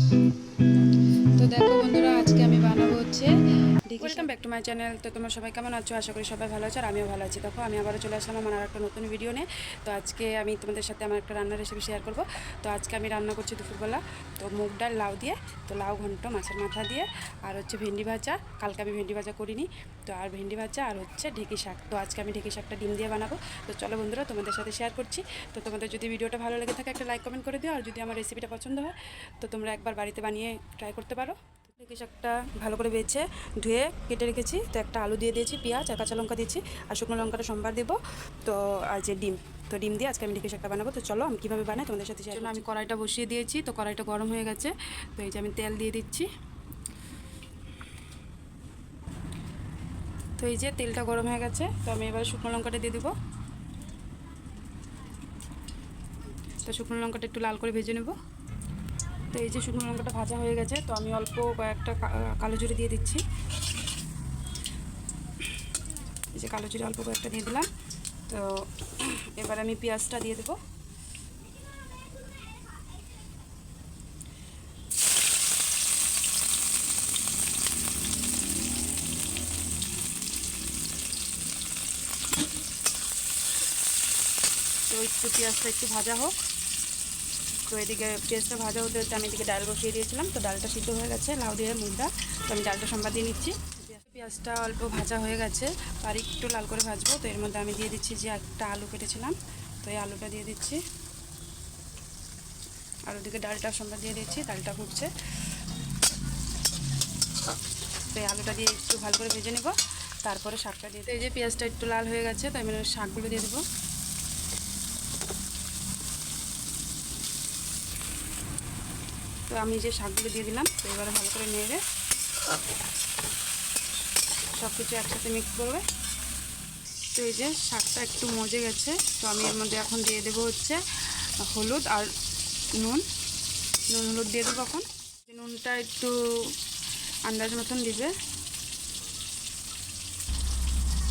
তো দেখো বন্ধুরা, আজকে আমি বানাবো হচ্ছে welcome back to my channel. তো তোমরা সবাই কেমন আছো? আশা করি সবাই ভালো আছো আর আমিও ভালো আছি। দেখো আমি আবারও চলে আসলাম আমার আর একটা নতুন ভিডিও নিয়ে। তো আজকে আমি তোমাদের সাথে আমার একটা রান্নার রেসিপি শেয়ার করব। তো আজকে আমি রান্না করছি দুপুরবেলা তো মুগ ডাল লাউ দিয়ে, তো লাউ ঘন্ট মাছের মাথা দিয়ে, আর হচ্ছে ভেন্ডি ভাজা। কালকে আমি ভেন্ডি ভাজা করিনি, তো আর ভেন্ডি ভাজা আর হচ্ছে ঢেঁকি শাক। তো আজকে আমি ঢেঁকি শাকটা ডিম দিয়ে বানাবো। তো চলো বন্ধুরা, তোমাদের সাথে শেয়ার করছি। তো তোমাদের যদি ভিডিওটা ভালো লেগে থাকে একটা লাইক কমেন্ট করে দিও, আর যদি আমার রেসিপিটা পছন্দ হয় তো তোমরা একবার বাড়িতে বানিয়ে ট্রাই করতে পারো। ঢেঁকি শাকটা ভালো করে বেছে ধুয়ে কেটে রেখেছি। তো একটা আলু দিয়ে দিয়েছি, পেঁয়াজ আর কাঁচা লঙ্কা দিয়েছি, আর শুকনো লঙ্কাটা সোমবার দেবো। তো আর যে ডিম, তো ডিম দিয়ে আজকে আমি ঢেঁকি শাকটা বানাবো। তো চলো আমি কীভাবে বানাই তোমাদের সাথে শেয়ার। আমি কড়াইটা বসিয়ে দিয়েছি, তো কড়াইটা গরম হয়ে গেছে। তো এই যে আমি তেল দিয়ে দিচ্ছি। তো এই যে তেলটা গরম হয়ে গেছে, তো আমি এবার শুকনো লঙ্কাটা দিয়ে দেবো। তো শুকনো লঙ্কাটা একটু লাল করে ভেজে নেব। তো এই যে শুকনো লঙ্কাটা ভাজা হয়ে গেছে, তো আমি অল্প কয়েকটা কালো জিরে দিয়ে দিচ্ছি। এই যে কালো জিরে অল্প কয়েকটা দিয়ে দিলাম। তো এবার আমি পেঁয়াজটা দিয়ে দেবো। তো একটু পেঁয়াজটা একটু ভাজা হোক। তো এদিকে পেঁয়াজটা ভাজা হতে হতে আমি এদিকে ডাল বসিয়ে দিয়েছিলাম। তো ডালটা সিদ্ধ হয়ে গেছে লাউ দিয়ে মুগটা। তো আমি ডালটা সম্বাদ দিয়ে নিচ্ছি। পেঁয়াজটা অল্প ভাজা হয়ে গেছে, আর একটু লাল করে ভাজবো। তো এর মধ্যে আমি দিয়ে দিচ্ছি যে একটা আলু কেটেছিলাম, তো এই আলুটা দিয়ে দিচ্ছি। আর ওদিকে ডালটা সম্বাদ দিয়ে দিচ্ছি, ডালটা ফুটছে। তো এই আলুটা দিয়ে একটু ভালো করে ভেজে নেব, তারপরে শাকটা দিয়ে। এই যে পেঁয়াজটা একটু লাল হয়ে গেছে, তো আমি শাকগুলো দিয়ে দেবো। তো আমি যে শাকগুলো দিয়ে দিলাম, তো এবারে ভালো করে নেড়ে সব কিছু একসাথে মিক্স করবে। তো এই যে শাকটা একটু মজে গেছে, তো আমি এর মধ্যে এখন দিয়ে দেবো হচ্ছে হলুদ আর নুন। হলুদ দিয়ে দেবো এখন। নুনটা একটু আন্দাজ মতন দিবে।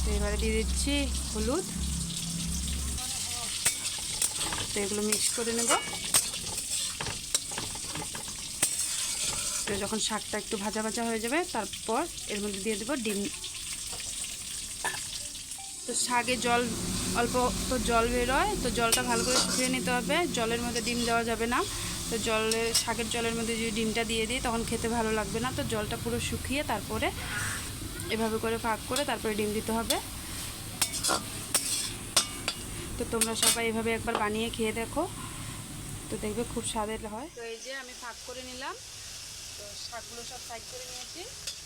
তো এবারে দিয়ে দিচ্ছি হলুদ। তো এগুলো মিক্স করে নেব। তো যখন শাকটা একটু ভাজা ভাজা হয়ে যাবে, তারপর এর মধ্যে দিয়ে দেবো ডিম। তো শাকে জল অল্প তো জল বেরোয়, তো জলটা ভালো করে শুকিয়ে নিতে হবে। জলের মধ্যে ডিম দেওয়া যাবে না। তো শাকের জলের মধ্যে যদি ডিমটা দিয়ে দিই তখন খেতে ভালো লাগবে না। তো জলটা পুরো শুকিয়ে তারপরে এভাবে করে ফাঁক করে তারপরে ডিম দিতে হবে। তো তোমরা সবাই এভাবে একবার বানিয়ে খেয়ে দেখো, তো দেখবে খুব স্বাদের হয়। তো এই যে আমি ফাঁক করে নিলাম, তো শাকগুলো সব সাইড করে নিয়েছি।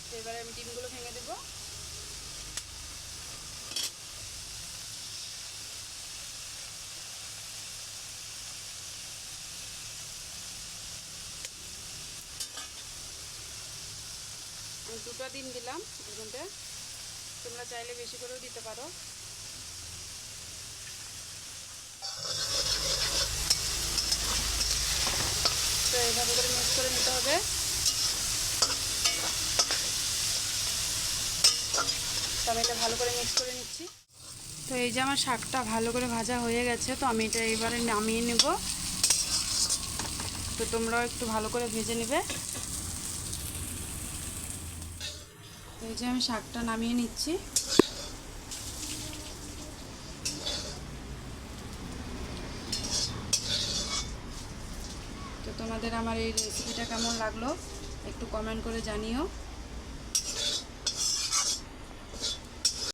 তো এবারে আমি ডিমগুলো ভেঙে দেবো। আমি দুটো ডিম দিলাম এর মধ্যে, তোমরা চাইলে বেশি করেও দিতে পারো। তো এইভাবে করে মিক্স করে নিতে হবে। তো আমি এটা ভালো করে মিক্স করে নিচ্ছি। তো এই যে আমার শাকটা ভালো করে ভাজা হয়ে গেছে, তো আমি এটা এবারে নামিয়ে নেব। তো তোমরাও একটু ভালো করে ভেজে নেবে। তো এই যে আমি শাকটা নামিয়ে নিচ্ছি। তো তোমাদের আমার এই রেসিপিটা কেমন লাগলো একটু কমেন্ট করে জানিও।